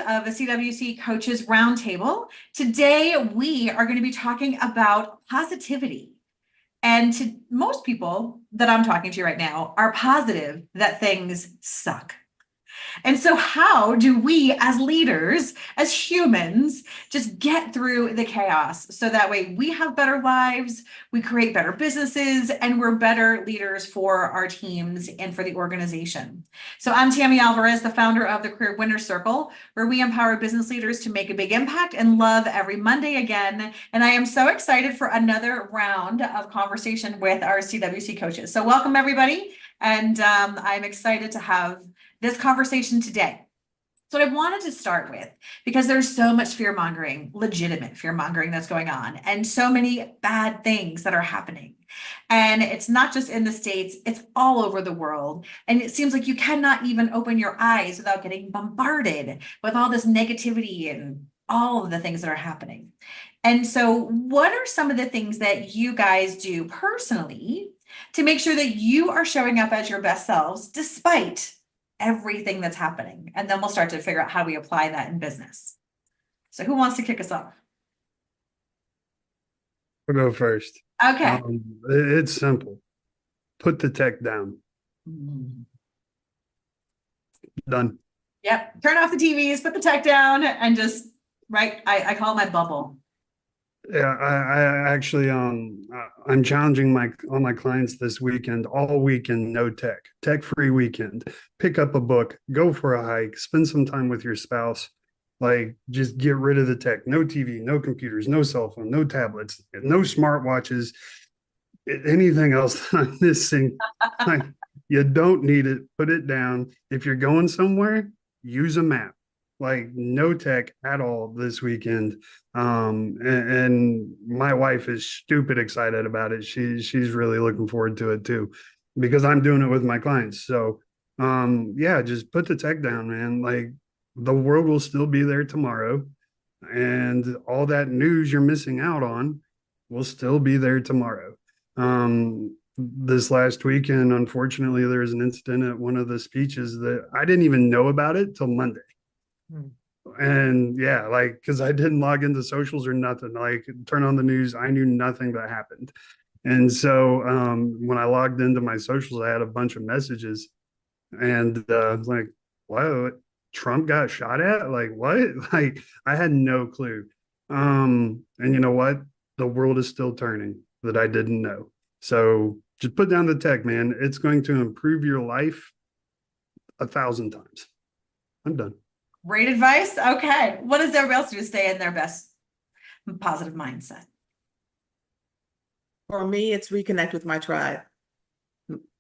of a CWC Coaches Roundtable. Today, we are going to be talking about positivity. And to most people that I'm talking to right now are positive that things suck. And so how do we as leaders, as humans, just get through the chaos so that way we have better lives, we create better businesses, and we're better leaders for our teams and for the organization. So I'm Tammy Alvarez, the founder of the Career Winner Circle, where we empower business leaders to make a big impact and love every Monday again. And I am so excited for another round of conversation with our CWC coaches. So welcome everybody. And I'm excited to have this conversation today. So what I wanted to start with, because there's so much fear mongering, legitimate fear mongering that's going on, and so many bad things that are happening. And it's not just in the States, it's all over the world. And it seems like you cannot even open your eyes without getting bombarded with all this negativity and all of the things that are happening. And so what are some of the things that you guys do personally to make sure that you are showing up as your best selves despite everything that's happening? And then we'll start to figure out how we apply that in business. So who wants to kick us off? I'll go first. Okay. It's simple. Put the tech down. Done. Yep. Turn off the TVs, put the tech down, and just, right, I call it my bubble. Yeah, I actually I'm challenging all my clients this weekend, all weekend, no tech-free weekend. Pick up a book, go for a hike, spend some time with your spouse. Like, just get rid of the tech. No TV, no computers, no cell phone, no tablets, no smartwatches, anything else that I'm missing. Like, you don't need it. Put it down. If you're going somewhere, use a map. Like, no tech at all this weekend. And my wife is stupid excited about it. She's really looking forward to it too, because I'm doing it with my clients. So yeah, just put the tech down, man. Like, the world will still be there tomorrow, and all that news you're missing out on will still be there tomorrow. This last weekend, unfortunately, there was an incident at one of the speeches that I didn't even know about it till Monday. And yeah, like, because I didn't log into socials or nothing, like, turn on the news, I knew nothing that happened. And so when I logged into my socials, I had a bunch of messages, and like, whoa, Trump got shot at? Like, what? Like, I had no clue. And you know what? The world is still turning that I didn't know. So just put down the tech, man. It's going to improve your life 1,000 times. I'm done. Great advice. Okay. What does everybody else do to stay in their best positive mindset? For me, it's reconnect with my tribe.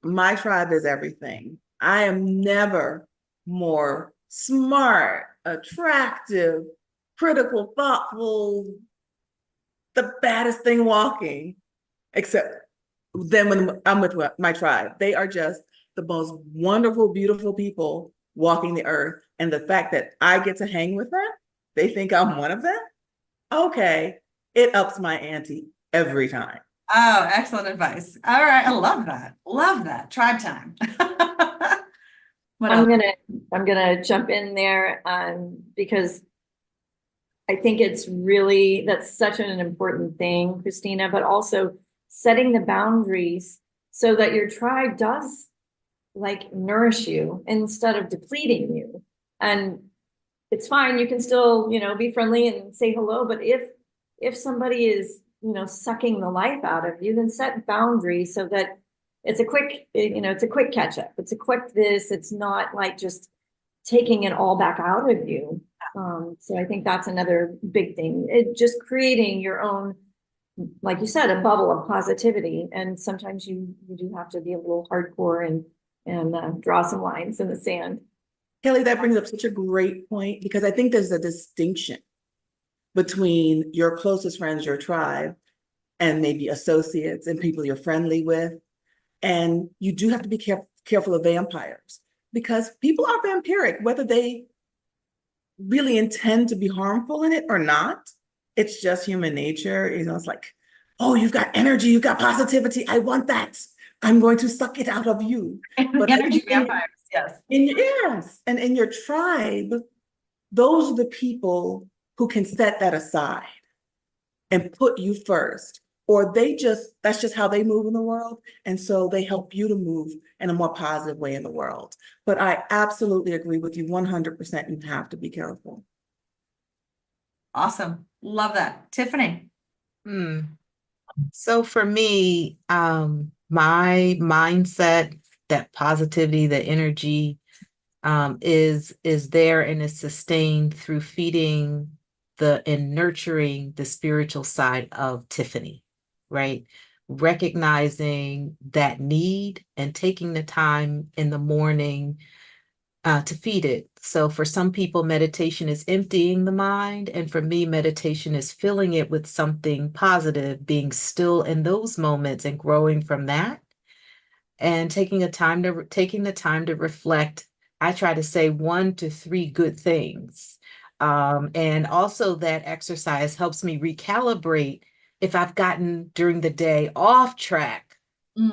My tribe is everything. I am never more smart, attractive, critical, thoughtful, the baddest thing walking, except then when I'm with my tribe. They are just the most wonderful, beautiful people walking the earth. And the fact that I get to hang with them, they think I'm one of them. Okay, it ups my ante every time. Oh, excellent advice. All right. I love that. Love that. Tribe time. I'm gonna jump in there because I think that's such an important thing, Christina, but also setting the boundaries so that your tribe does like nourish you instead of depleting you. And it's fine, you can still, be friendly and say hello, but if somebody is, sucking the life out of you, then set boundaries so that it's a quick catch up. It's a quick this, it's not like just taking it all back out of you. So I think that's another big thing. Just creating your own, like you said, a bubble of positivity. And sometimes you do have to be a little hardcore and draw some lines in the sand. Kelly, that brings up such a great point, because I think there's a distinction between your closest friends, your tribe, and maybe associates and people you're friendly with. And you do have to be careful of vampires, because people are vampiric, whether they really intend to be harmful in it or not. It's just human nature. It's like, oh, you've got energy, you've got positivity. I want that. I'm going to suck it out of you. But energy vampires, yes. Yes. And in your tribe, those are the people who can set that aside and put you first. Or that's just how they move in the world. And so they help you to move in a more positive way in the world. But I absolutely agree with you 100%. You have to be careful. Awesome. Love that. Tiffany. So for me, my mindset, that positivity, the energy, is there and is sustained through feeding and nurturing the spiritual side of Tiffany, right? Recognizing that need and taking the time in the morning to feed it. So for some people, meditation is emptying the mind. And for me, meditation is filling it with something positive, being still in those moments and growing from that. And taking the time to reflect. I try to say 1 to 3 good things. And also that exercise helps me recalibrate if I've gotten during the day off track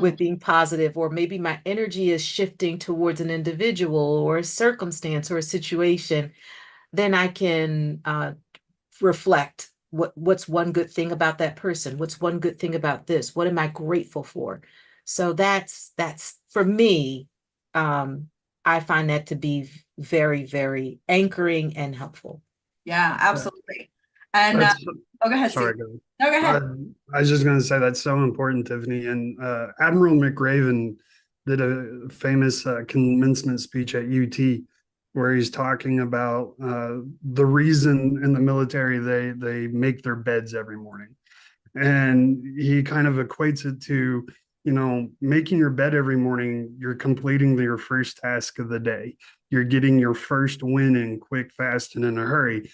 with being positive, or maybe my energy is shifting towards an individual or a circumstance or a situation, then I can reflect what's one good thing about that person, what's one good thing about this, what am I grateful for? So that's for me. I find that to be very, very anchoring and helpful. Yeah, absolutely. And go ahead, Sorry, Steve. go. No, go ahead. I was just going to say that's so important, Tiffany. And Admiral McRaven did a famous commencement speech at UT where he's talking about the reason in the military they make their beds every morning. And he kind of equates it to, making your bed every morning, you're completing your first task of the day. You're getting your first win in quick, fast, and in a hurry,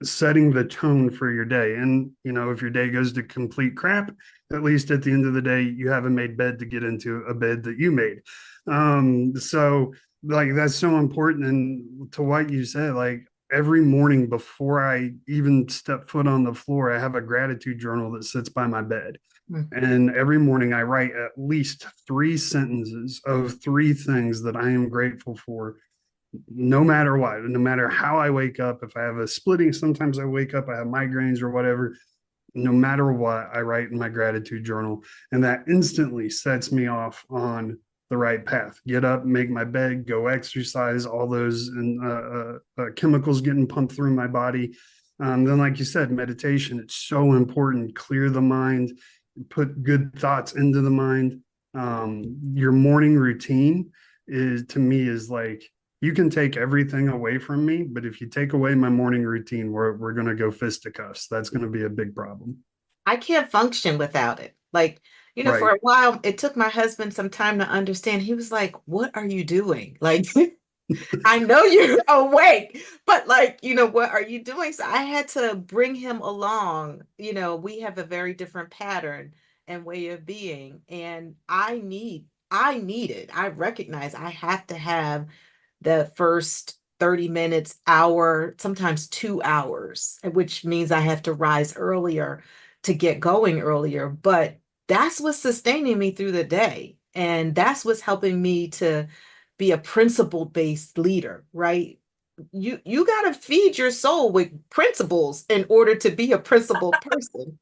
setting the tone for your day. And, if your day goes to complete crap, at least at the end of the day, you have a made bed to get into, a bed that you made. So like, that's so important. And to what you said, like, every morning before I even step foot on the floor, I have a gratitude journal that sits by my bed. And every morning I write at least 3 sentences of 3 things that I am grateful for, no matter what, no matter how I wake up. If I have a splitting, sometimes I wake up, I have migraines or whatever, no matter what, I write in my gratitude journal. And that instantly sets me off on the right path. Get up, make my bed, go exercise, all those chemicals getting pumped through my body. Then, like you said, meditation, it's so important. Clear the mind, put good thoughts into the mind. Your morning routine to me is like, you can take everything away from me, but if you take away my morning routine, we're going to go fisticuffs. That's going to be a big problem. I can't function without it. Like, Right. For a while, it took my husband some time to understand. He was like, "What are you doing? Like, I know you're awake, but like, what are you doing?" So I had to bring him along. We have a very different pattern and way of being, and I need it. I recognize I have to have the first 30 minutes, hour, sometimes 2 hours, which means I have to rise earlier to get going earlier. But that's what's sustaining me through the day. And that's what's helping me to be a principle-based leader, right? You got to feed your soul with principles in order to be a principled person.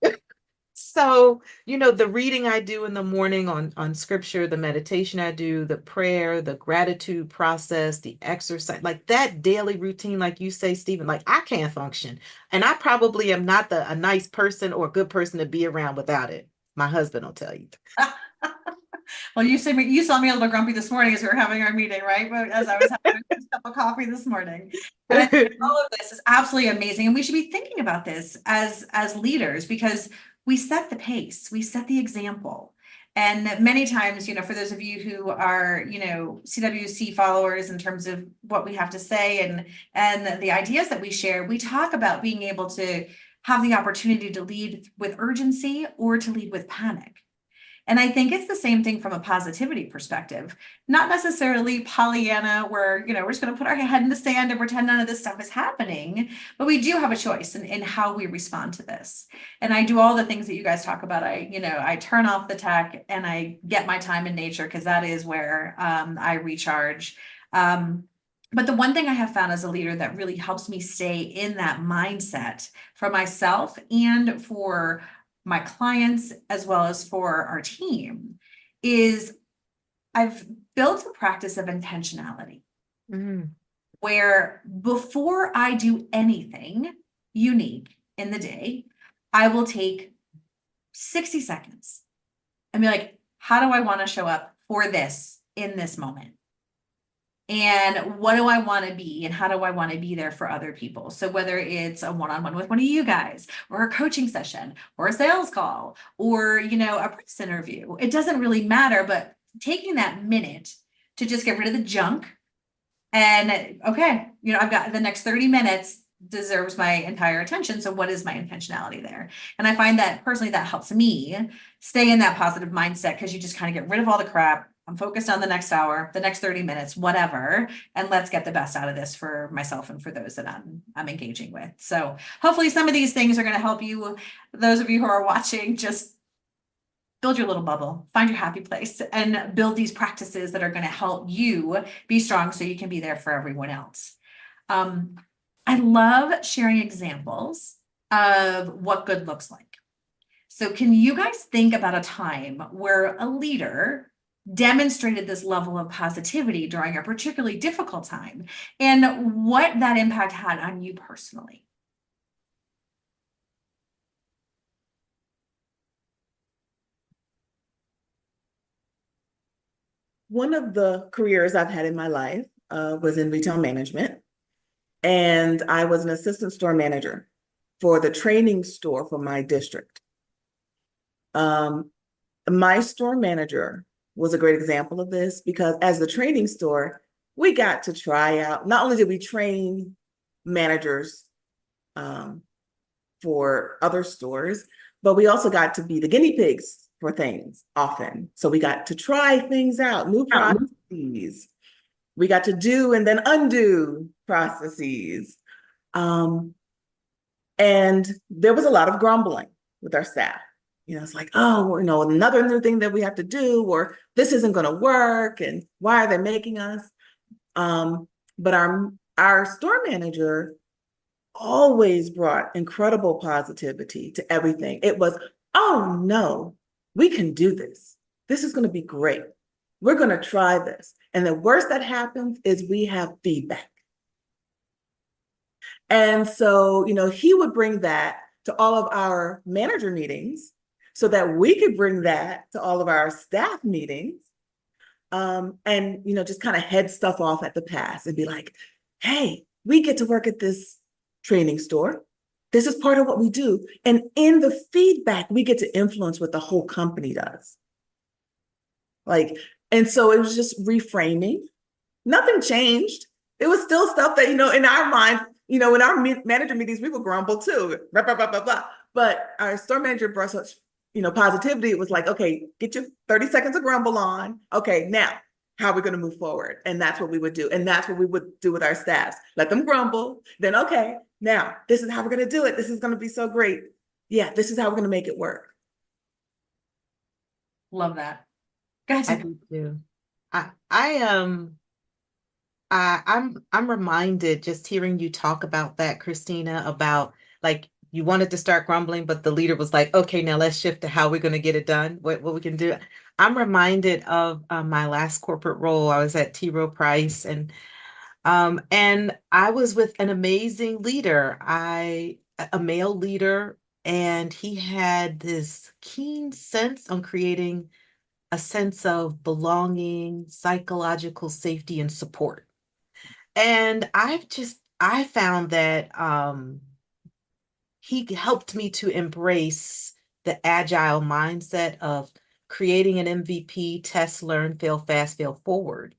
So, the reading I do in the morning on scripture, the meditation I do, the prayer, the gratitude process, the exercise, like that daily routine, like you say, Stephen, like I can't function. And I probably am not a nice person or a good person to be around without it. My husband will tell you. Well, you saw me a little grumpy this morning as we were having our meeting, right? But as I was having a cup of coffee this morning. And I think all of this is absolutely amazing. And we should be thinking about this as leaders, because we set the pace, we set the example. And many times, for those of you who are, CWC followers in terms of what we have to say and the ideas that we share, we talk about being able to have the opportunity to lead with urgency or to lead with panic. And I think it's the same thing from a positivity perspective, not necessarily Pollyanna, where, we're just going to put our head in the sand and pretend none of this stuff is happening, but we do have a choice in how we respond to this. And I do all the things that you guys talk about. I turn off the tech and I get my time in nature, because that is where I recharge. But the one thing I have found as a leader that really helps me stay in that mindset for myself and for my clients, as well as for our team, is I've built a practice of intentionality Mm, where before I do anything unique in the day, I will take 60 seconds and be like, how do I want to show up for this in this moment? And what do I want to be? And how do I want to be there for other people? So whether it's a one-on-one with one of you guys, or a coaching session, or a sales call, or, a press interview, it doesn't really matter, but taking that minute to just get rid of the junk and, okay, I've got the next 30 minutes deserves my entire attention. So what is my intentionality there? And I find that personally, that helps me stay in that positive mindset, because you just kind of get rid of all the crap. I'm focused on the next hour, the next 30 minutes, whatever, and let's get the best out of this for myself and for those that I'm engaging with. So hopefully some of these things are going to help you. Those of you who are watching, just build your little bubble, find your happy place, and build these practices that are going to help you be strong so you can be there for everyone else. I love sharing examples of what good looks like. So can you guys think about a time where a leader demonstrated this level of positivity during a particularly difficult time, and what that impact had on you personally? One of the careers I've had in my life was in retail management. And I was an assistant store manager for the training store for my district. My store manager was a great example of this, because as the training store, we got to try out, not only did we train managers for other stores, but we also got to be the guinea pigs for things often. So we got to try things out, new processes. We got to do and then undo processes. And there was a lot of grumbling with our staff. It's like, oh, another new thing that we have to do, or this isn't going to work, and why are they making us? But our store manager always brought incredible positivity to everything. It was, oh no, we can do this. This is going to be great. We're going to try this. And the worst that happens is we have feedback. And so, he would bring that to all of our manager meetings so that we could bring that to all of our staff meetings. And, just kind of head stuff off at the pass and be like, hey, we get to work at this training store. This is part of what we do. And in the feedback, we get to influence what the whole company does. And so it was just reframing. Nothing changed. It was still stuff that, in our mind, in our manager meetings, we would grumble too, blah, blah, blah, blah, blah. But our store manager brought such, positivity. It was like, okay, get your 30 seconds of grumble on. Okay, now, how are we going to move forward? And that's what we would do. And that's what we would do with our staffs. Let them grumble. Then, okay, now, this is how we're going to do it. This is going to be so great. Yeah, this is how we're going to make it work. Love that. Gotcha. I do too. I'm reminded just hearing you talk about that, Christina, about like you wanted to start grumbling, but the leader was like, okay, now let's shift to how we're going to get it done, what we can do. I'm reminded of my last corporate role. I was at T. Rowe Price, and I was with an amazing leader, a male leader, and he had this keen sense on creating a sense of belonging, psychological safety, and support. And I found that he helped me to embrace the agile mindset of creating an MVP, test, learn, fail fast, fail forward.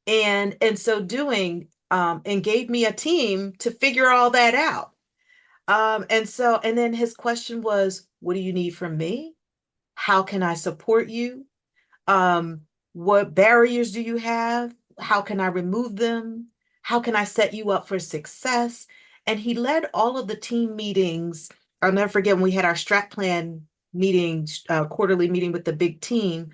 And in so doing, and gave me a team to figure all that out. And then his question was, what do you need from me? How can I support you? What barriers do you have? How can I remove them? How can I set you up for success? And he led all of the team meetings. I'll never forget when we had our strat plan meetings, quarterly meeting with the big team.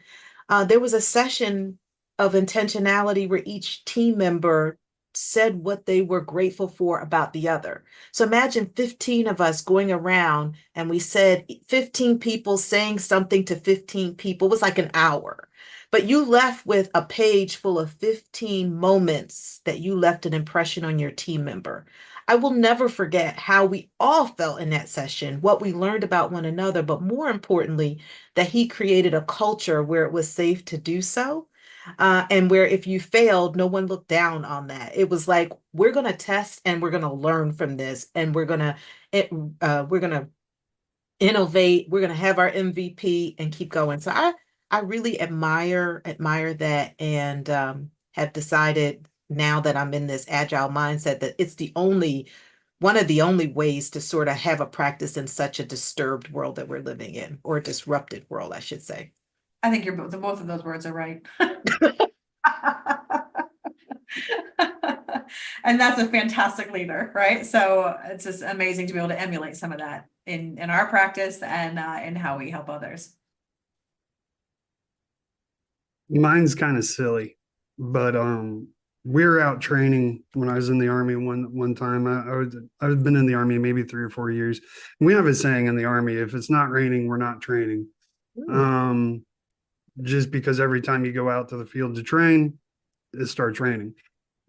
There was a session of intentionality where each team member said what they were grateful for about the other. So imagine 15 of us going around and we said 15 people saying something to 15 people. It was like an hour. But you left with a page full of 15 moments that you left an impression on your team member. I will never forget how we all felt in that session, what we learned about one another, but more importantly, that he created a culture where it was safe to do so. And where if you failed, no one looked down on that. It was like, we're going to test and we're going to learn from this, and we're going to innovate. We're going to have our MVP and keep going. So I really admire that, and have decided now that I'm in this agile mindset that it's one of the only ways to sort of have a practice in such a disturbed world that we're living in, or a disrupted world, I should say. I think both of those words are right. And that's a fantastic leader, right? So it's just amazing to be able to emulate some of that in our practice and in how we help others. Mine's kind of silly, but we were out training when I was in the Army one time. I've been in the Army maybe 3 or 4 years. We have a saying in the Army: if it's not raining, we're not training. Just because every time you go out to the field to train, it starts raining.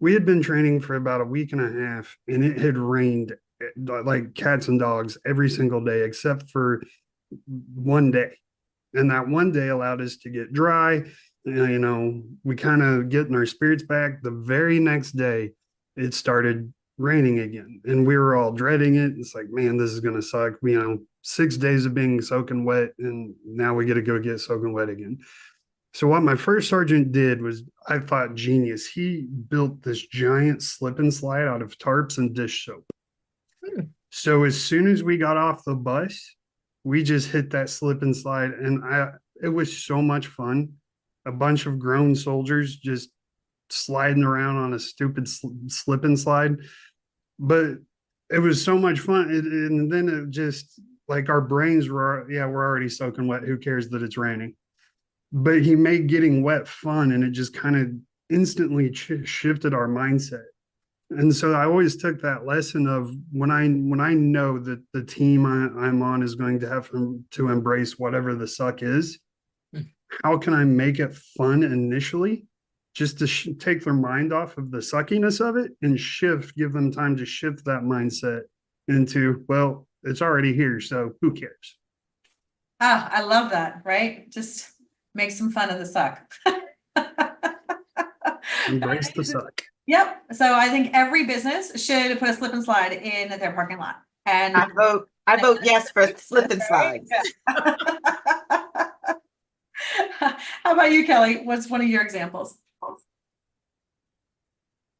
We had been training for about a week and a half, and it had rained like cats and dogs every single day except for one day. And that one day allowed us to get dry. You know, we kind of getting our spirits back. The very next day, it started raining again, and we were all dreading it. It's like, man, this is going to suck. 6 days of being soaking wet, and now we get to go get soaking wet again. So what my first sergeant did was, I thought, genius. He built this giant slip and slide out of tarps and dish soap. So as soon as we got off the bus, we just hit that slip and slide, and it was so much fun. A bunch of grown soldiers just sliding around on a stupid slip and slide, but it was so much fun. And then it just, like, our brains were, yeah, we're already soaking wet. Who cares that it's raining? But he made getting wet fun, and it just kind of instantly shifted our mindset. And so I always took that lesson of when I know that the team I'm on is going to have to embrace whatever the suck is, how can I make it fun initially, just to take their mind off of the suckiness of it and give them time to shift that mindset into, well, it's already here, so who cares? I love that, right? Just make some fun of the suck. Embrace the suck. Yep. So I think every business should put a slip and slide in their parking lot. And I vote yes for slip and slides. How about you, Kelly? What's one of your examples?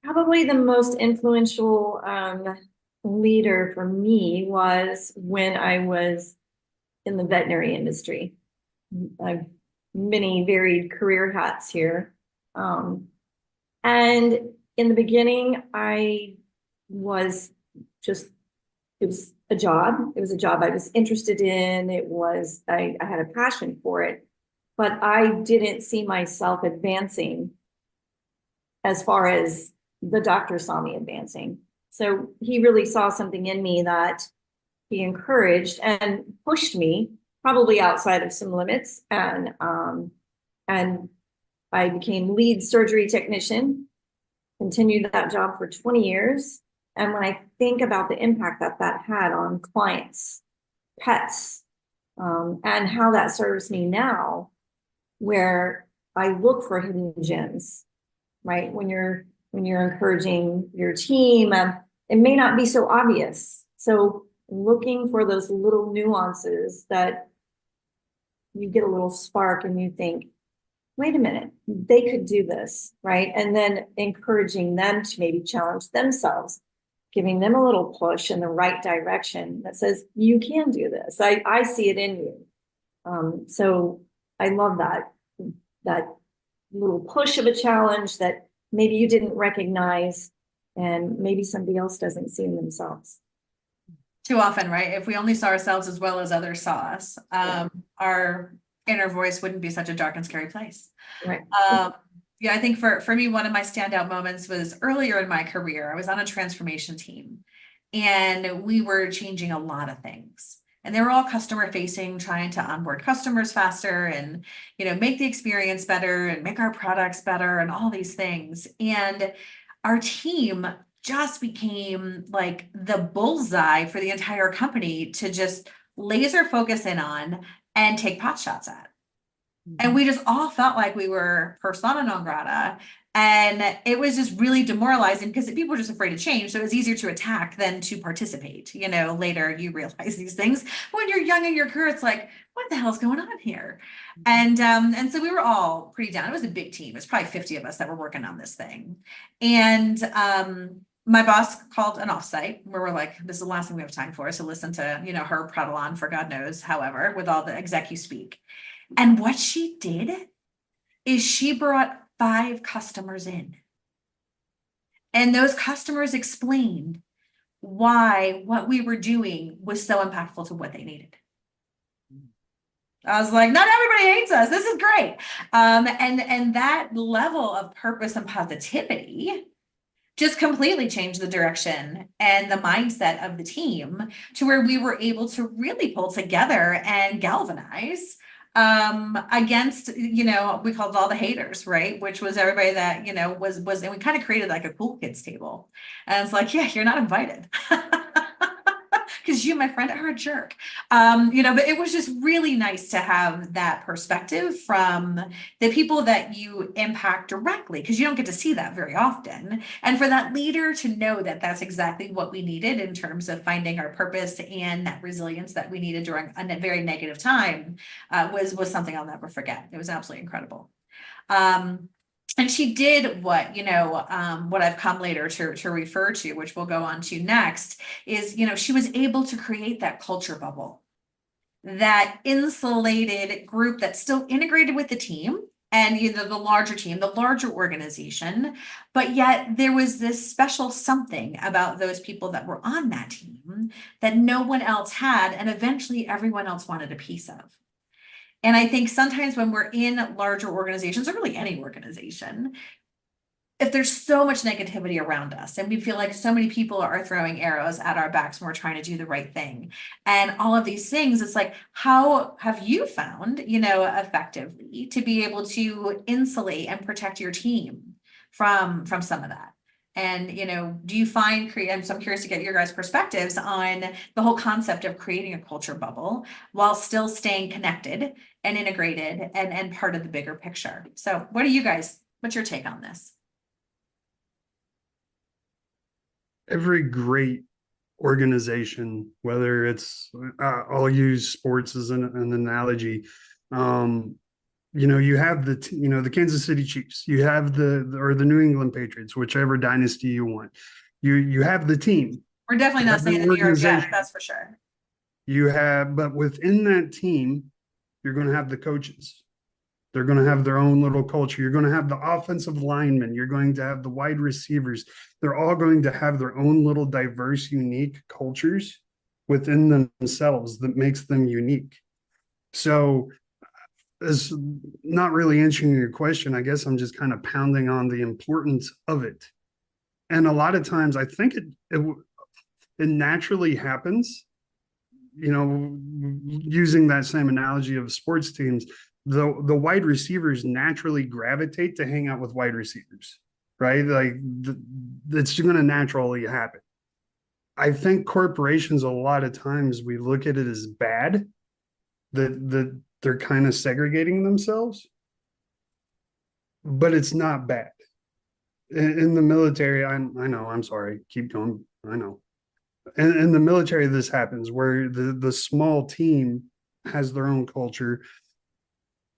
Probably the most influential leader for me was when I was in the veterinary industry. I've many varied career hats here. And in the beginning, it was a job. It was a job I was interested in. I had a passion for it, but I didn't see myself advancing as far as the doctor saw me advancing. So he really saw something in me that he encouraged and pushed me probably outside of some limits. And I became lead surgery technician, continued that job for 20 years. And when I think about the impact that had on clients, pets, and how that serves me now, where I look for hidden gems, right? When you're encouraging your team, it may not be so obvious. So looking for those little nuances that you get a little spark and you think, wait a minute, they could do this, right? And then encouraging them to maybe challenge themselves, giving them a little push in the right direction that says, you can do this. I see it in you. So I love that little push of a challenge that maybe you didn't recognize and maybe somebody else doesn't see in themselves. Too often, right? If we only saw ourselves as well as others saw us, our inner voice wouldn't be such a dark and scary place. Right. Yeah, I think for me, one of my standout moments was earlier in my career. I was on a transformation team and we were changing a lot of things. And they were all customer facing, trying to onboard customers faster and, make the experience better and make our products better and all these things. And our team just became like the bullseye for the entire company to just laser focus in on and take pot shots at. And we just all felt like we were persona non grata. And it was just really demoralizing because people were just afraid to change. So it was easier to attack than to participate. Later you realize these things. When you're young in your career, it's like, what the hell's going on here? And so we were all pretty down. It was a big team. It was probably 50 of us that were working on this thing. And my boss called an offsite where we're like, this is the last thing we have time for. So listen to, her prattle on for God knows, however, with all the executive speak. And what she did is she brought 5 customers in. And those customers explained why what we were doing was so impactful to what they needed. I was like, not everybody hates us. This is great. And that level of purpose and positivity just completely changed the direction and the mindset of the team to where we were able to really pull together and galvanize against, we called it all the haters, right? Which was everybody that, was, and we kind of created like a cool kids table. And it's like, yeah, you're not invited. Because you, my friend, are a jerk. But it was just really nice to have that perspective from the people that you impact directly, because you don't get to see that very often. And for that leader to know that that's exactly what we needed in terms of finding our purpose and that resilience that we needed during a very negative time was something I'll never forget. It was absolutely incredible. And she did what I've come later to refer to, which we'll go on to next, is, she was able to create that culture bubble, that insulated group that's still integrated with the team and the larger team, the larger organization, but yet there was this special something about those people that were on that team that no one else had, and eventually everyone else wanted a piece of. And I think sometimes when we're in larger organizations, or really any organization, if there's so much negativity around us and we feel like so many people are throwing arrows at our backs when we're trying to do the right thing and all of these things, it's like, how have you found, effectively to be able to insulate and protect your team from some of that? And, do you find so I'm curious to get your guys' perspectives on the whole concept of creating a culture bubble while still staying connected and integrated and part of the bigger picture. So what's your take on this? Every great organization, whether it's, I'll use sports as an analogy. You have the Kansas City Chiefs, you have the New England Patriots, whichever dynasty you want. You have the team. We're definitely not saying the New York Jets, that's for sure. But within that team, you're going to have the coaches. They're going to have their own little culture. You're going to have the offensive linemen. You're going to have the wide receivers. They're all going to have their own little diverse, unique cultures within themselves that makes them unique. So, as not really answering your question, I guess I'm just kind of pounding on the importance of it. And a lot of times I think it naturally happens, using that same analogy of sports teams, the wide receivers naturally gravitate to hang out with wide receivers, right? Like it's going to naturally happen. I think corporations, a lot of times we look at it as bad, that they're kind of segregating themselves, but it's not bad. In the military, I know, I'm sorry, keep going. I know. In the military, this happens where the small team has their own culture,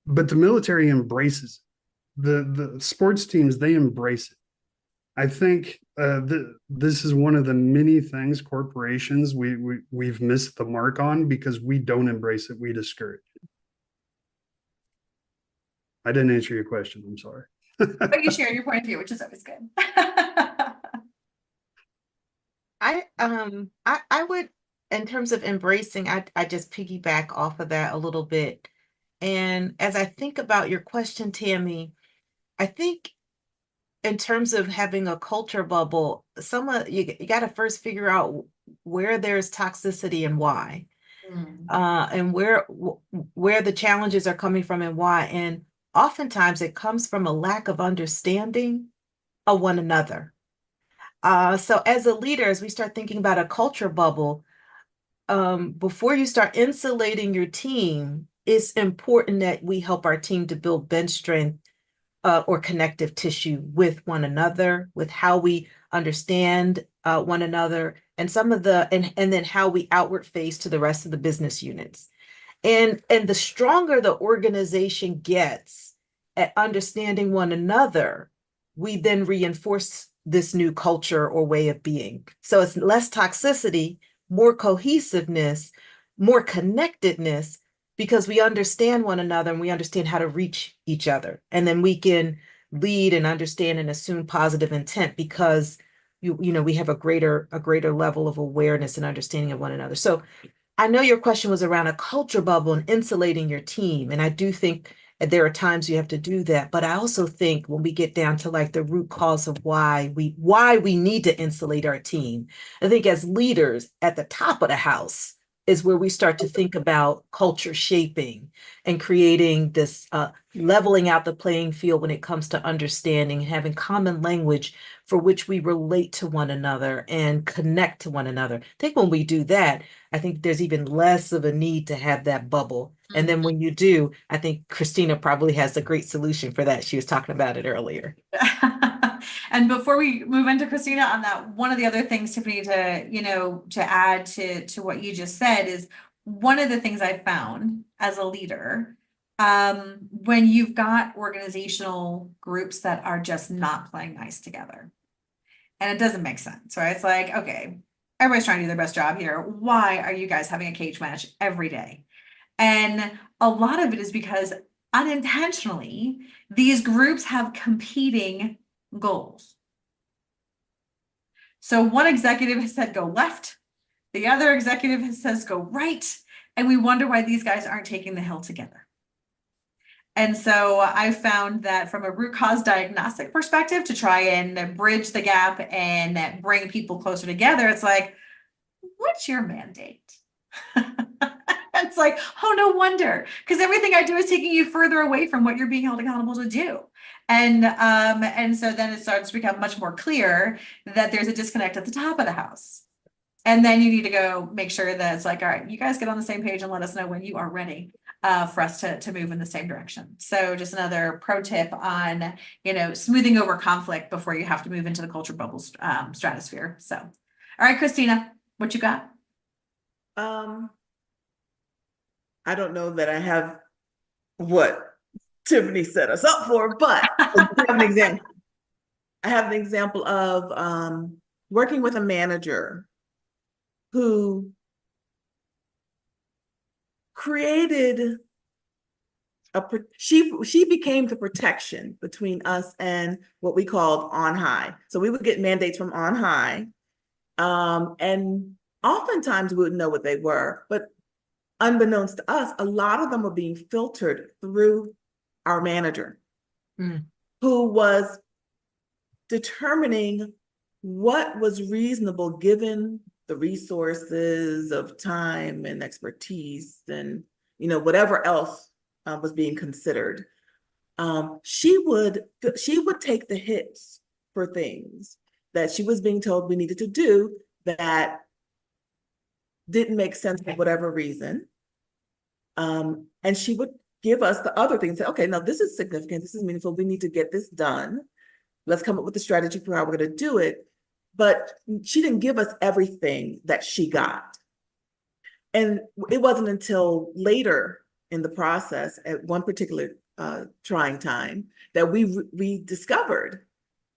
but the military embraces it. The sports teams, they embrace it. I think this is one of the many things corporations we've missed the mark on because we don't embrace it. We discourage it. I didn't answer your question. I'm sorry. But you shared your point of view, which is always good. I would, in terms of embracing, I just piggyback off of that a little bit. And as I think about your question, Tammy, I think in terms of having a culture bubble, you got to first figure out where there's toxicity and why, and where the challenges are coming from and why. And oftentimes it comes from a lack of understanding of one another. So as a leader, as we start thinking about a culture bubble, before you start insulating your team, it's important that we help our team to build bench strength or connective tissue with one another, with how we understand one another, and and then how we outward face to the rest of the business units. And the stronger the organization gets at understanding one another, we then reinforce this new culture or way of being. So it's less toxicity, more cohesiveness, more connectedness, because we understand one another and we understand how to reach each other. And then we can lead and understand and assume positive intent because we have a greater level of awareness and understanding of one another. So I know your question was around a culture bubble and insulating your team. And I do think there are times you have to do that. But I also think when we get down to like the root cause of why we need to insulate our team, I think as leaders at the top of the house is where we start to think about culture shaping and creating this leveling out the playing field when it comes to understanding, having common language for which we relate to one another and connect to one another. I think when we do that, I think there's even less of a need to have that bubble. And then when you do, I think Christina probably has a great solution for that. She was talking about it earlier. And before we move into Christina on that, one of the other things, Tiffany, to add to what you just said is one of the things I found as a leader, when you've got organizational groups that are just not playing nice together, and it doesn't make sense, right? It's like, okay, everybody's trying to do their best job here. Why are you guys having a cage match every day? And a lot of it is because unintentionally, these groups have competing goals. So one executive has said go left, the other executive says go right, and we wonder why these guys aren't taking the hill together. And so I found that from a root cause diagnostic perspective, to try and bridge the gap and bring people closer together, it's like, what's your mandate? It's like, oh, no wonder, because everything I do is taking you further away from what you're being held accountable to do. And so then it starts to become much more clear that there's a disconnect at the top of the house. And then you need to go make sure that it's like, all right, you guys get on the same page and let us know when you are ready for us to move in the same direction. So just another pro tip on, smoothing over conflict before you have to move into the culture bubble stratosphere. So, all right, Christina, what you got? I don't know that I have what Tiffany set us up for, but I have an example. I have an example of working with a manager who created she became the protection between us and what we called on high. So we would get mandates from on high, and oftentimes we wouldn't know what they were, but unbeknownst to us, a lot of them were being filtered through our manager, who was determining what was reasonable given the resources of time and expertise and whatever else was being considered. She would take the hits for things that she was being told we needed to do that didn't make sense for whatever reason. And she would give us the other things. Say, okay, now this is significant. This is meaningful. We need to get this done. Let's come up with a strategy for how we're going to do it. But she didn't give us everything that she got. And it wasn't until later in the process, at one particular trying time, that we discovered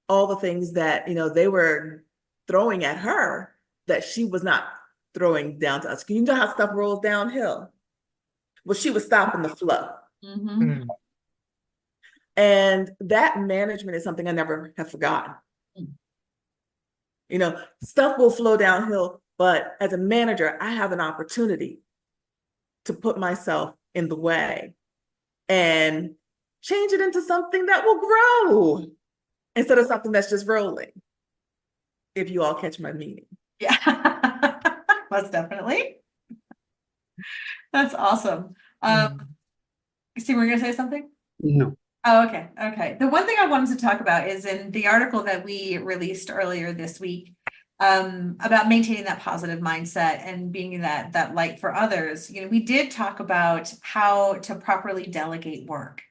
all the things that they were throwing at her that she was not throwing down to us. You know how stuff rolls downhill? Well, she was stopping the flow. Mm-hmm. And that management is something I never have forgotten. Stuff will flow downhill, but as a manager, I have an opportunity to put myself in the way and change it into something that will grow instead of something that's just rolling. If you all catch my meaning. Yeah, most definitely. That's awesome. Steve, we're gonna say something? No. Oh, okay. Okay. The one thing I wanted to talk about is in the article that we released earlier this week, about maintaining that positive mindset and being that light for others. You know, we did talk about how to properly delegate work,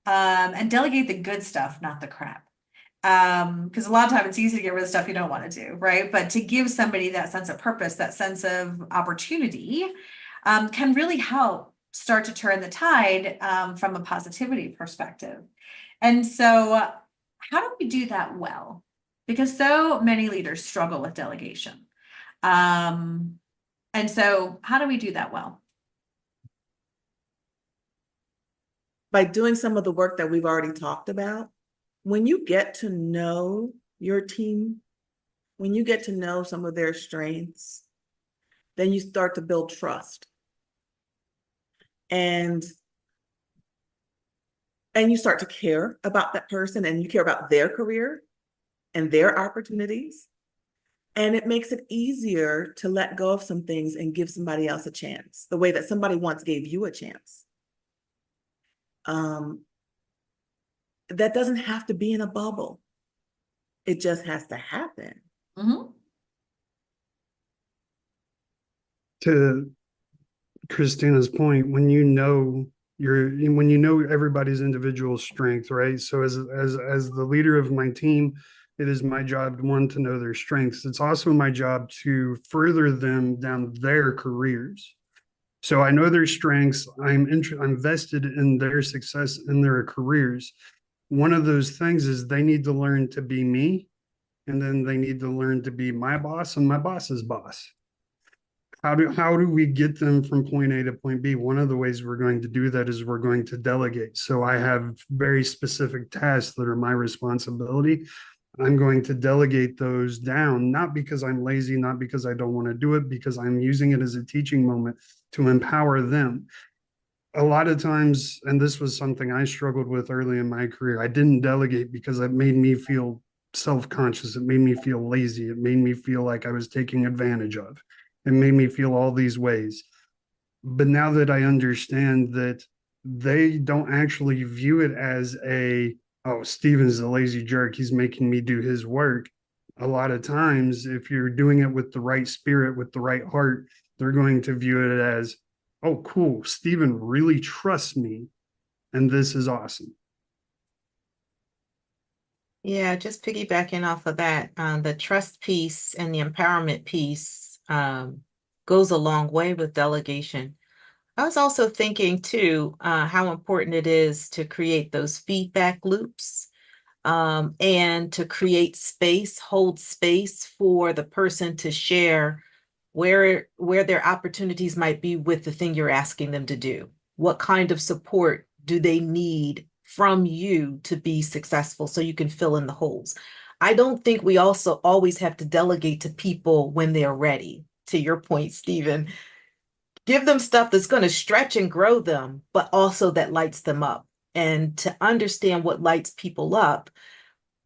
and delegate the good stuff, not the crap. Because a lot of times it's easy to get rid of stuff you don't want to do, right? But to give somebody that sense of purpose, that sense of opportunity, can really help start to turn the tide, from a positivity perspective. And so, how do we do that well? Because so many leaders struggle with delegation. And so, how do we do that well? By doing some of the work that we've already talked about, when you get to know your team, when you get to know some of their strengths, then you start to build trust. And you start to care about that person, and you care about their career and their opportunities. And it makes it easier to let go of some things and give somebody else a chance, the way that somebody once gave you a chance. That doesn't have to be in a bubble. It just has to happen. Mm-hmm. To Christina's point, when you know everybody's individual strength, right? So as the leader of my team, it is my job, one, to know their strengths. It's also my job to further them down their careers. So I know their strengths. I'm vested in their success in their careers. One of those things is they need to learn to be me, and then they need to learn to be my boss and my boss's boss. How do we get them from point A to point B? One of the ways we're going to do that is we're going to delegate. So I have very specific tasks that are my responsibility. I'm going to delegate those down, not because I'm lazy, not because I don't want to do it, because I'm using it as a teaching moment to empower them. A lot of times, and this was something I struggled with early in my career, I didn't delegate because it made me feel self-conscious. It made me feel lazy. It made me feel like I was taking advantage of. It made me feel all these ways. But now that I understand that they don't actually view it as oh, Steven's a lazy jerk, he's making me do his work. A lot of times, if you're doing it with the right spirit, with the right heart, they're going to view it as, oh, cool, Steven really trusts me, and this is awesome. Yeah, just piggybacking off of that, the trust piece and the empowerment piece goes a long way with delegation. I was also thinking too, how important it is to create those feedback loops, and to create space, hold space for the person to share where their opportunities might be with the thing you're asking them to do. What kind of support do they need from you to be successful so you can fill in the holes? I don't think we also always have to delegate to people when they're ready. To your point, Stephen, give them stuff that's going to stretch and grow them, but also that lights them up. And to understand what lights people up,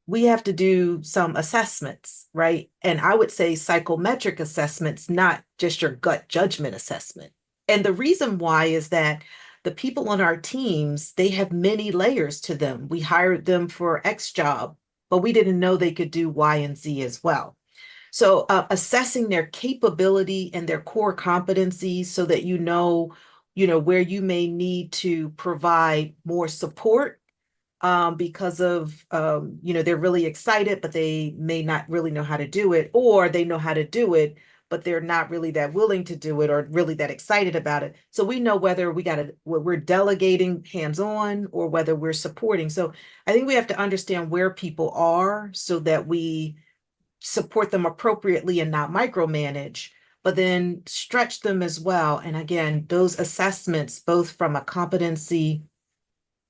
we have to do some assessments, right? And I would say psychometric assessments, not just your gut judgment assessment. And the reason why is that the people on our teams, they have many layers to them. We hired them for X job, but we didn't know they could do Y and Z as well. So assessing their capability and their core competencies so that you know where you may need to provide more support, because of they're really excited, but they may not really know how to do it, or they know how to do it, but they're not really that willing to do it or really that excited about it. So we know whether we're delegating hands-on or whether we're supporting. So I think we have to understand where people are so that we support them appropriately and not micromanage, but then stretch them as well. And again, those assessments, both from a competency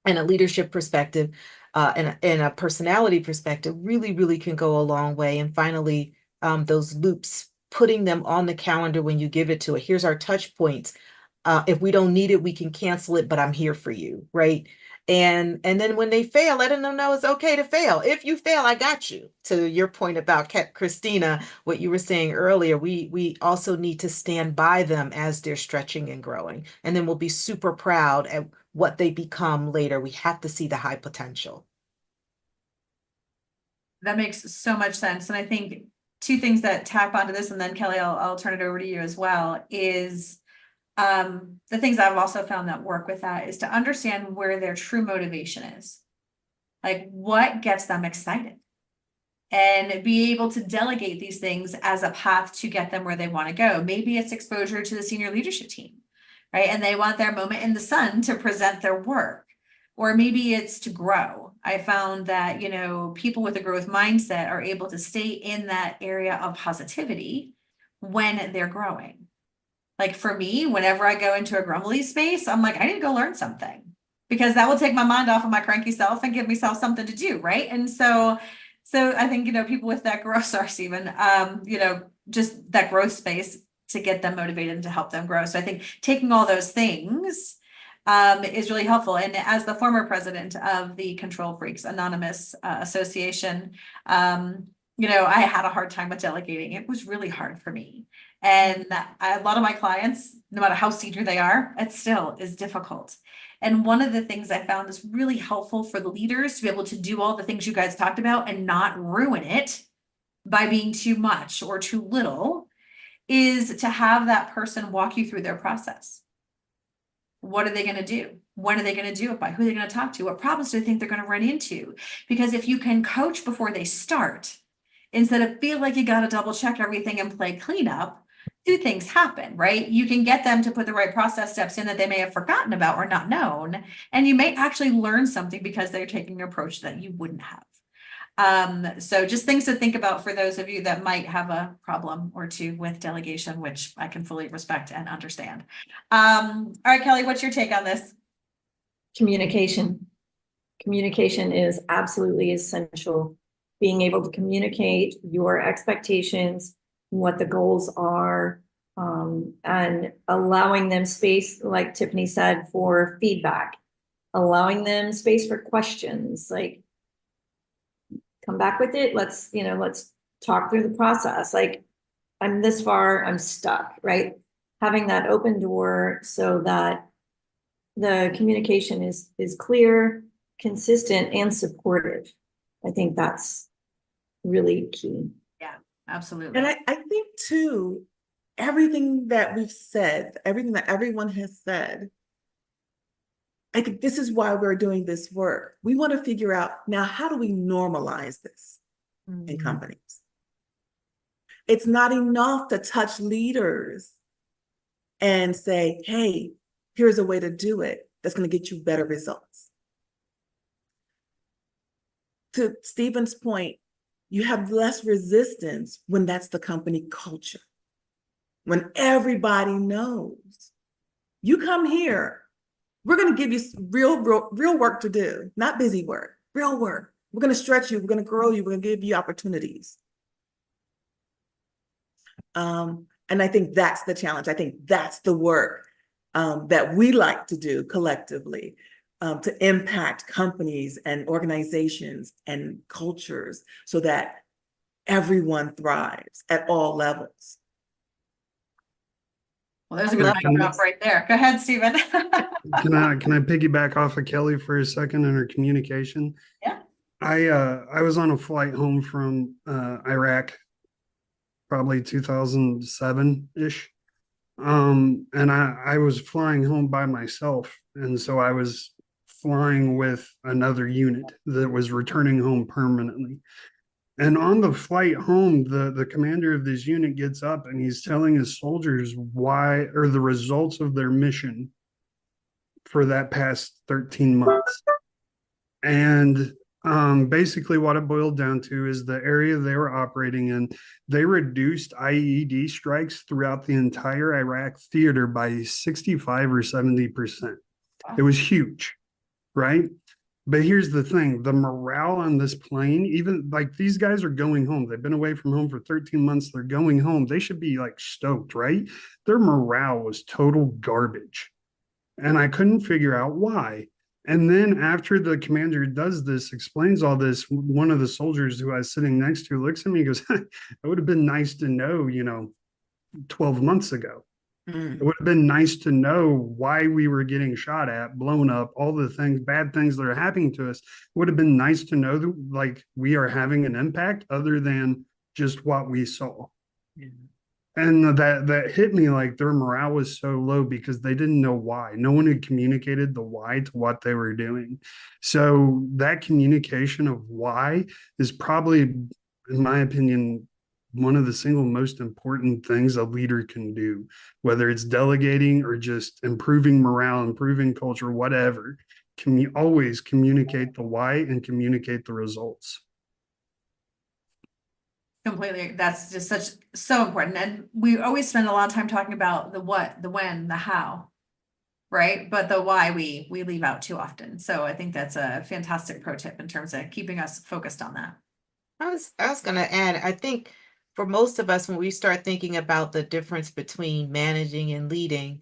and a leadership perspective, and a personality perspective, really, really can go a long way. And finally, those loops, putting them on the calendar when you give it to it. Here's our touch points. If we don't need it, we can cancel it, but I'm here for you, right? And then when they fail, letting them know it's okay to fail. If you fail, I got you. To your point about Christina, what you were saying earlier, we also need to stand by them as they're stretching and growing. And then we'll be super proud at what they become later. We have to see the high potential. That makes so much sense. And I think two things that tap onto this, and then Kelly, I'll turn it over to you as well, is the things I've also found that work with that is to understand where their true motivation is. Like what gets them excited, and be able to delegate these things as a path to get them where they want to go. Maybe it's exposure to the senior leadership team, right? And they want their moment in the sun to present their work. Or maybe it's to grow. I found that, you know, people with a growth mindset are able to stay in that area of positivity when they're growing. Like for me, whenever I go into a grumbly space, I'm like, I need to go learn something, because that will take my mind off of my cranky self and give myself something to do, right? And so I think, you know, people with that growth, sorry, Stephen, you know, just that growth space to get them motivated and to help them grow. So I think taking all those things is really helpful. And as the former president of the Control Freaks Anonymous Association, you know, I had a hard time with delegating. It was really hard for me. And a lot of my clients, no matter how senior they are, it still is difficult. And one of the things I found is really helpful for the leaders to be able to do all the things you guys talked about and not ruin it by being too much or too little, is to have that person walk you through their process. What are they going to do? When are they going to do it by? Who are they going to talk to? What problems do they think they're going to run into? Because if you can coach before they start, instead of feel like you got to double check everything and play cleanup, two things happen, right? You can get them to put the right process steps in that they may have forgotten about or not known. And you may actually learn something because they're taking an approach that you wouldn't have. So just things to think about for those of you that might have a problem or two with delegation, which I can fully respect and understand. All right, Kelly, what's your take on this? Communication. Communication is absolutely essential. Being able to communicate your expectations, what the goals are, and allowing them space, like Tiffany said, for feedback, allowing them space for questions, like, come back with it. Let's talk through the process. Like, I'm this far, I'm stuck, right? Having that open door so that the communication is clear, consistent, and supportive. I think that's really key. Yeah, absolutely. And I think too, everything that we've said, everything that everyone has said, I think this is why we're doing this work. We want to figure out now, how do we normalize this in companies? It's not enough to touch leaders and say, hey, here's a way to do it that's going to get you better results. To Stephen's point, you have less resistance when that's the company culture. When everybody knows, you come here, we're going to give you real work to do, not busy work, real work. We're going to stretch you, we're going to grow you, we're going to give you opportunities. And I think that's the challenge. I think that's the work that we like to do collectively, to impact companies and organizations and cultures so that everyone thrives at all levels. Well, there's a good mic drop right there. Go ahead, Stephen. Can I piggyback off of Kelly for a second in her communication? Yeah. I was on a flight home from Iraq, probably 2007-ish. And I was flying home by myself. And so I was flying with another unit that was returning home permanently. And on the flight home, the commander of this unit gets up and he's telling his soldiers why, or the results of their mission for that past 13 months. And basically what it boiled down to is the area they were operating in, they reduced IED strikes throughout the entire Iraq theater by 65 or 70%. It was huge, right? But here's the thing, the morale on this plane, even like these guys are going home. They've been away from home for 13 months. They're going home. They should be like stoked, right? Their morale was total garbage. And I couldn't figure out why. And then after the commander does this, explains all this, one of the soldiers who I was sitting next to looks at me and goes, it would have been nice to know, 12 months ago. Mm. It would have been nice to know why we were getting shot at, blown up, all the things, bad things that are happening to us. It would have been nice to know that like we are having an impact other than just what we saw. Yeah. And that hit me, like their morale was so low because they didn't know why. No one had communicated the why to what they were doing. So that communication of why is probably, in my opinion, one of the single most important things a leader can do, whether it's delegating or just improving morale, improving culture, whatever. Can you always communicate the why and communicate the results? Completely. That's just so important. And we always spend a lot of time talking about the what, the when, the how, right? But the why we leave out too often. So I think that's a fantastic pro tip in terms of keeping us focused on that. I was gonna add, I think for most of us, when we start thinking about the difference between managing and leading,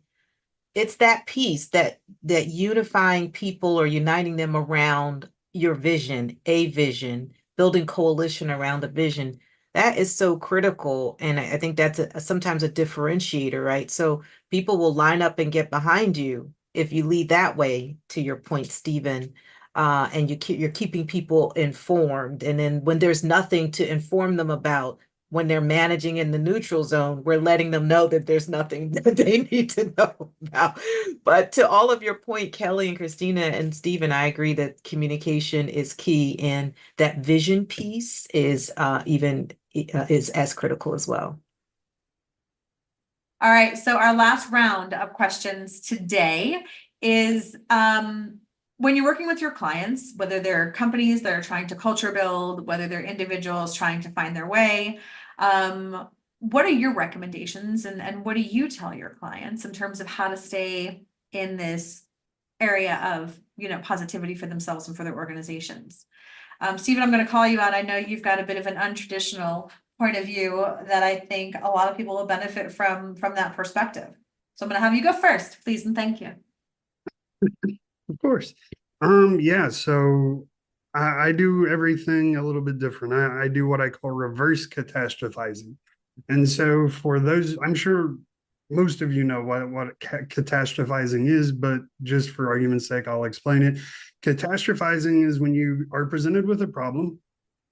it's that piece that unifying people or uniting them around your vision, a vision, building coalition around a vision. That is so critical. And I think that's sometimes a differentiator, right? So people will line up and get behind you if you lead that way, to your point, Stephen. And you're keeping people informed. And then when there's nothing to inform them about, when they're managing in the neutral zone, we're letting them know that there's nothing that they need to know about. But to all of your point, Kelly and Christina and Stephen, I agree that communication is key, and that vision piece is is as critical as well. All right. So our last round of questions today is when you're working with your clients, whether they're companies that are trying to culture build, whether they're individuals trying to find their way, what are your recommendations and what do you tell your clients in terms of how to stay in this area of, positivity for themselves and for their organizations? Stephen, I'm going to call you out. I know you've got a bit of an untraditional point of view that I think a lot of people will benefit from that perspective. So I'm going to have you go first, please, and thank you. Of course. Yeah, so I do everything a little bit different. I do what I call reverse catastrophizing. And so for those, I'm sure most of you know what catastrophizing is, but just for argument's sake, I'll explain it. Catastrophizing is when you are presented with a problem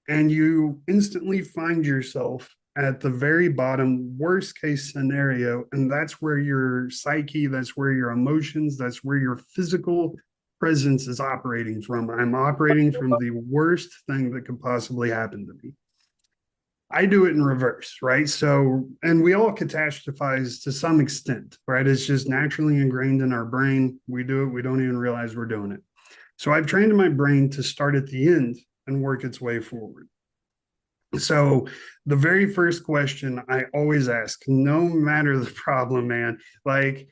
and you instantly find yourself at the very bottom, worst case scenario. And that's where your psyche, that's where your emotions, that's where your physical presence is operating from. I'm operating from the worst thing that could possibly happen to me. I do it in reverse, right? So, and we all catastrophize to some extent, right? It's just naturally ingrained in our brain. We do it, we don't even realize we're doing it. So I've trained my brain to start at the end and work its way forward. So the very first question I always ask, no matter the problem, man, like,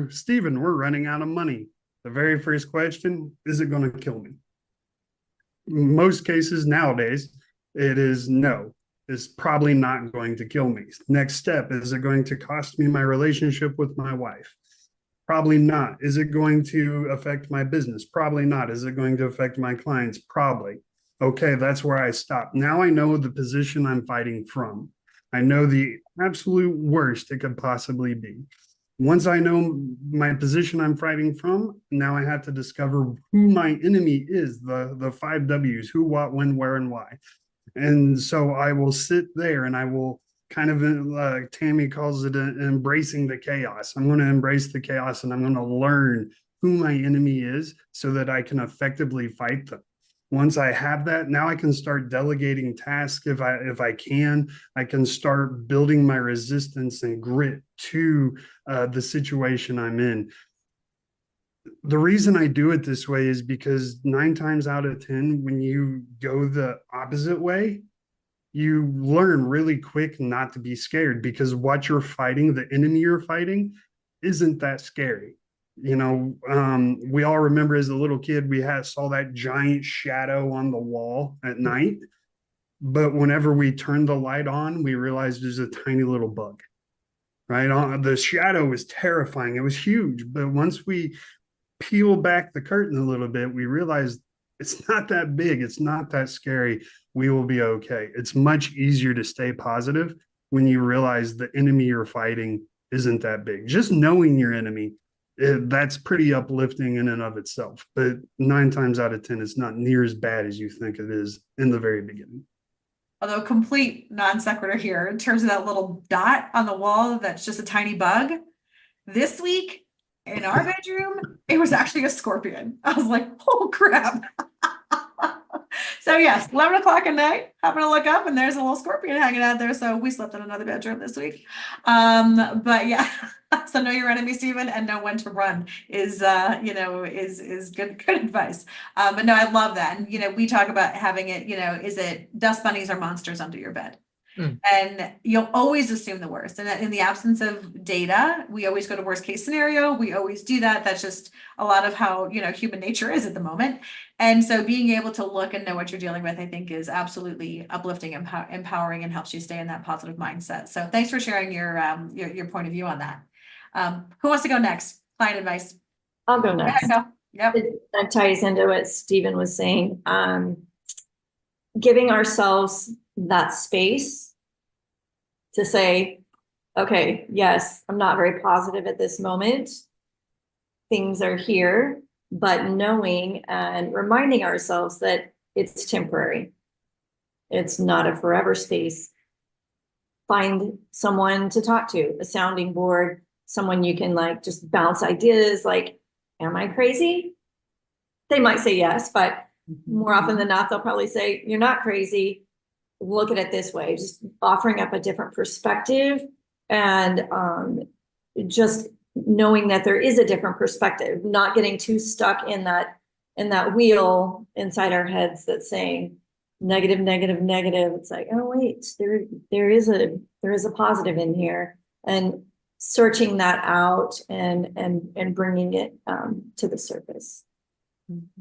Stephen, we're running out of money. The very first question, is it going to kill me? Most cases nowadays, it is no. It's probably not going to kill me. Next step, is it going to cost me my relationship with my wife? Probably not. Is it going to affect my business? Probably not. Is it going to affect my clients? Probably. Okay, that's where I stop. Now I know the position I'm fighting from. I know the absolute worst it could possibly be. Once I know my position I'm fighting from, now I have to discover who my enemy is, the 5 W's, who, what, when, where, and why. And so I will sit there and I will kind of, Tammy calls it embracing the chaos. I'm going to embrace the chaos and I'm going to learn who my enemy is so that I can effectively fight them. Once I have that, now I can start delegating tasks. If I can start building my resistance and grit to the situation I'm in. The reason I do it this way is because 9 times out of 10, when you go the opposite way, you learn really quick not to be scared, because what you're fighting, the enemy you're fighting, isn't that scary. We all remember as a little kid, we saw that giant shadow on the wall at night. But whenever we turned the light on, we realized there's a tiny little bug, right? The shadow was terrifying. It was huge. But once we peel back the curtain a little bit, we realize it's not that big. It's not that scary. We will be okay. It's much easier to stay positive when you realize the enemy you're fighting isn't that big. Just knowing your enemy, that's pretty uplifting in and of itself. But 9 times out of 10, it's not near as bad as you think it is in the very beginning. Although complete non sequitur here, in terms of that little dot on the wall that's just a tiny bug, this week in our bedroom, it was actually a scorpion. I was like, oh crap. So yes, 11 o'clock at night, happened to look up and there's a little scorpion hanging out there. So we slept in another bedroom this week. But yeah, so know your enemy, Stephen, and know when to run is good advice. But no, I love that. And, we talk about having it, is it dust bunnies or monsters under your bed? And you'll always assume the worst. And in the absence of data, we always go to worst case scenario. We always do that. That's just a lot of how, human nature is at the moment. And so being able to look and know what you're dealing with, I think is absolutely uplifting, empowering, and helps you stay in that positive mindset. So thanks for sharing your point of view on that. Who wants to go next? Client advice. I'll go next. Yep. That ties into what Stephen was saying. Giving ourselves that space to say, okay, yes, I'm not very positive at this moment. Things are here, but knowing and reminding ourselves that it's temporary. It's not a forever space. Find someone to talk to, a sounding board, someone you can just bounce ideas like, am I crazy? They might say yes, but more often than not, they'll probably say, you're not crazy. Look at it this way, just offering up a different perspective and just knowing that there is a different perspective, not getting too stuck in that wheel inside our heads that's saying negative, negative, negative. It's like, oh wait, there is a positive in here, and searching that out and bringing it to the surface.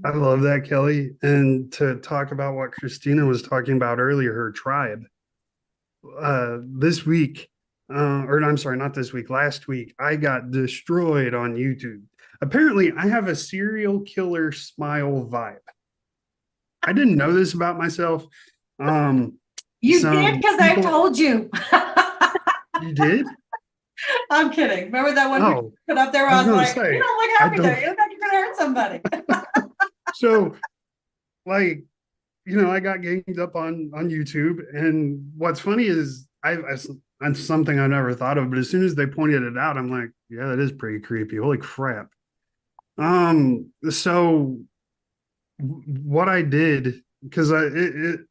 I love that, Kelly. And to talk about what Christina was talking about earlier, her tribe. This week, or I'm sorry, not this week, last week, I got destroyed on YouTube. Apparently, I have a serial killer smile vibe. I didn't know this about myself. You did, because I told you. You did? I'm kidding. Remember that one we put up there? I was like, you don't look happy there. You look like you're going to hurt somebody. So, I got ganged up on YouTube. And what's funny is that's something I never thought of. But as soon as they pointed it out, I'm like, yeah, that is pretty creepy. Holy crap. So what I did, because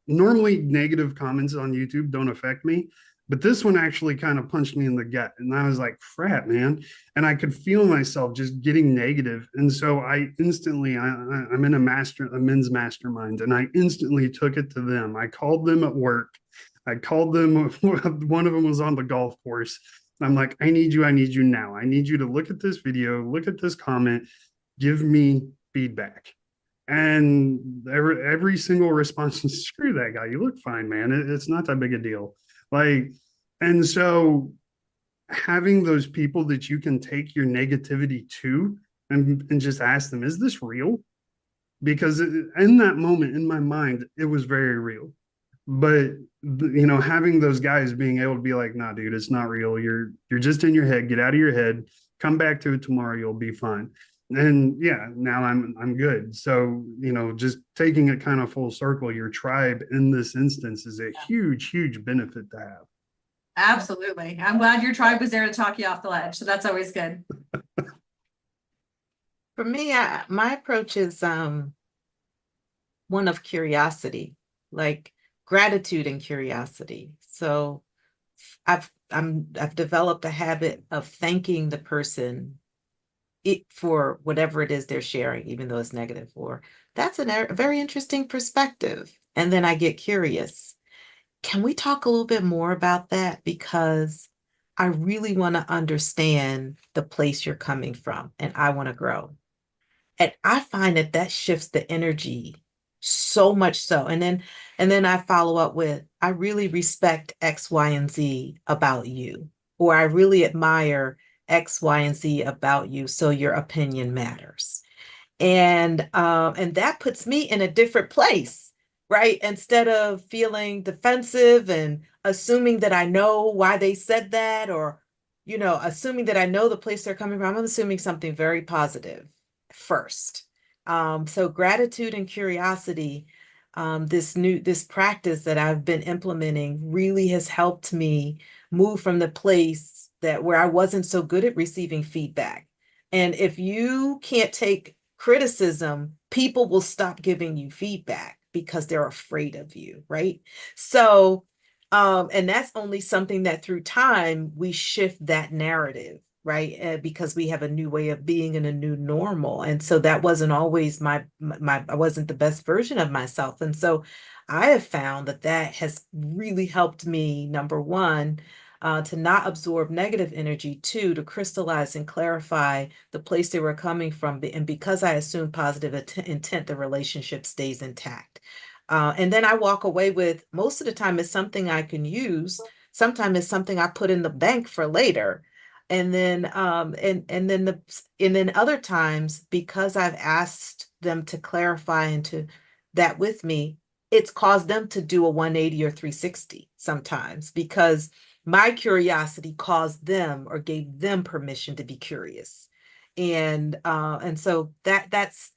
normally negative comments on YouTube don't affect me. But this one actually kind of punched me in the gut. And I was like, crap, man. And I could feel myself just getting negative. And so I instantly, I'm in a men's mastermind, and I instantly took it to them. I called them at work. I called them, one of them was on the golf course. I'm like, I need you now. I need you to look at this video, look at this comment, give me feedback. And every single response was, screw that guy. You look fine, man. It's not that big a deal. And so having those people that you can take your negativity to and just ask them, is this real? Because in that moment, in my mind, it was very real. But, having those guys being able to be like, nah, dude, it's not real. You're just in your head. Get out of your head. Come back to it tomorrow. You'll be fine. And yeah, now I'm good. So, just taking it kind of full circle, your tribe in this instance is a huge, huge benefit to have. Absolutely. I'm glad your tribe was there to talk you off the ledge. So that's always good. For me, my approach is one of curiosity, like gratitude and curiosity. So I've developed a habit of thanking the person for whatever it is they're sharing, even though it's negative, or that's a very interesting perspective. And then I get curious. Can we talk a little bit more about that? Because I really want to understand the place you're coming from, and I want to grow. And I find that shifts the energy so much so. And then I follow up with, I really respect X, Y, and Z about you, or I really admire X, Y, and Z about you, so your opinion matters. And that puts me in a different place, right? Instead of feeling defensive and assuming that I know why they said that, or, assuming that I know the place they're coming from, I'm assuming something very positive first. So gratitude and curiosity, this practice that I've been implementing really has helped me move from the place where I wasn't so good at receiving feedback. And if you can't take criticism, people will stop giving you feedback because they're afraid of you, right? So, and that's only something that through time we shift that narrative, right? Because we have a new way of being and a new normal. And so that wasn't always I wasn't the best version of myself. And so I have found that has really helped me, number one, to not absorb negative energy, two, to crystallize and clarify the place they were coming from. And because I assume positive intent, the relationship stays intact. And then I walk away with, most of the time, it's something I can use. Sometimes it's something I put in the bank for later. And then other times, because I've asked them to clarify into that with me, it's caused them to do a 180 or 360 sometimes, because my curiosity caused them or gave them permission to be curious. And so that's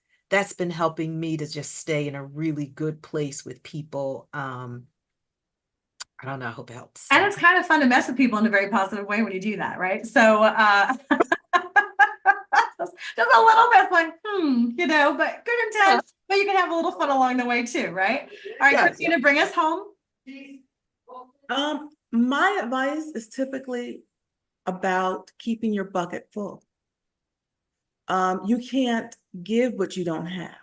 been helping me to just stay in a really good place with people. I don't know, I hope it helps. And it's kind of fun to mess with people in a very positive way when you do that, right? So just a little bit like, but good intent, but you can have a little fun along the way too, right? All right, Christina, bring us home. My advice is typically about keeping your bucket full. You can't give what you don't have.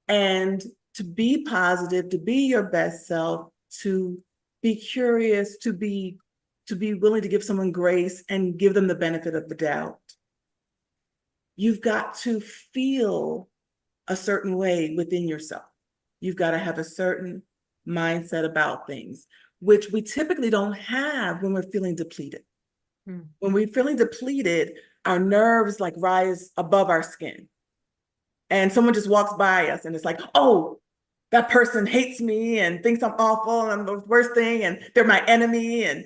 And to be positive, to be your best self, to be curious, to be willing to give someone grace and give them the benefit of the doubt. You've got to feel a certain way within yourself. You've got to have a certain mindset about things, which we typically don't have when we're feeling depleted. When we're feeling depleted, our nerves like rise above our skin. And someone just walks by us and it's like, oh, that person hates me and thinks I'm awful and I'm the worst thing and they're my enemy. And,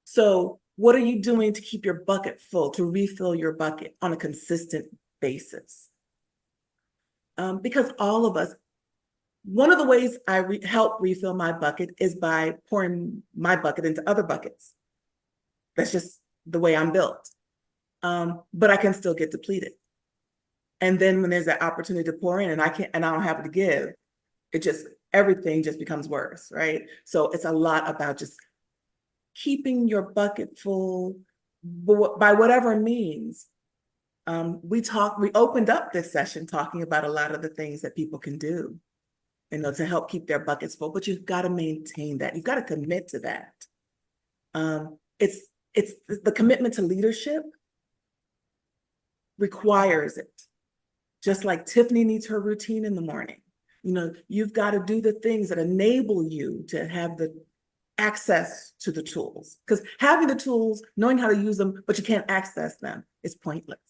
so what are you doing to keep your bucket full, to refill your bucket on a consistent basis? Because all of us, one of the ways I help refill my bucket is by pouring my bucket into other buckets. That's just the way I'm built. But I can still get depleted. And then when there's that opportunity to pour in and I don't have to give, everything just becomes worse, right? So it's a lot about just keeping your bucket full by whatever means. We opened up this session talking about a lot of the things that people can do, to help keep their buckets full, but you've got to maintain that. You've got to commit to that. It's the commitment to leadership requires it. Just like Tiffany needs her routine in the morning. You've got to do the things that enable you to have the access to the tools. Because having the tools, knowing how to use them, but you can't access them, is pointless.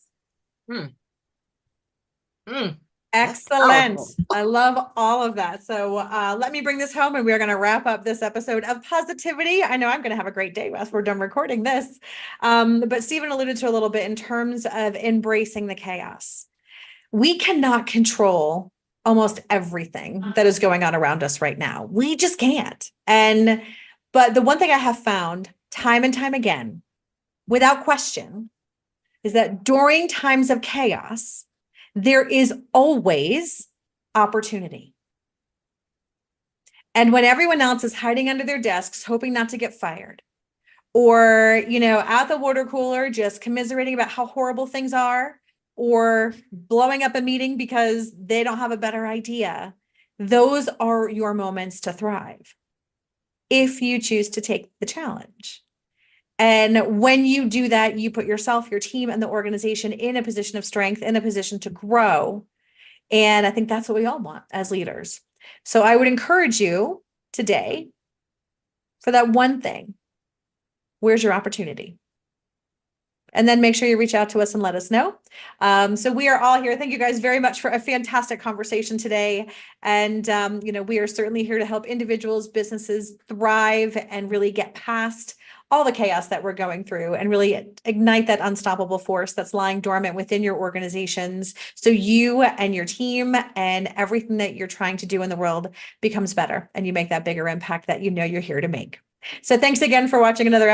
Excellent. I love all of that. So let me bring this home and we're going to wrap up this episode of Positivity. I know I'm going to have a great day as we're done recording this. But Stephen alluded to a little bit in terms of embracing the chaos. We cannot control almost everything that is going on around us right now. We just can't. But the one thing I have found time and time again, without question, is that during times of chaos, there is always opportunity. And when everyone else is hiding under their desks, hoping not to get fired, or, at the water cooler, just commiserating about how horrible things are, or blowing up a meeting because they don't have a better idea, those are your moments to thrive if you choose to take the challenge. And when you do that, you put yourself, your team, and the organization in a position of strength, in a position to grow. And I think that's what we all want as leaders. So I would encourage you today for that one thing. Where's your opportunity? And then make sure you reach out to us and let us know. So we are all here. Thank you guys very much for a fantastic conversation today. And, we are certainly here to help individuals, businesses thrive and really get past all the chaos that we're going through and really ignite that unstoppable force that's lying dormant within your organizations. So you and your team and everything that you're trying to do in the world becomes better and you make that bigger impact that you're here to make. So thanks again for watching another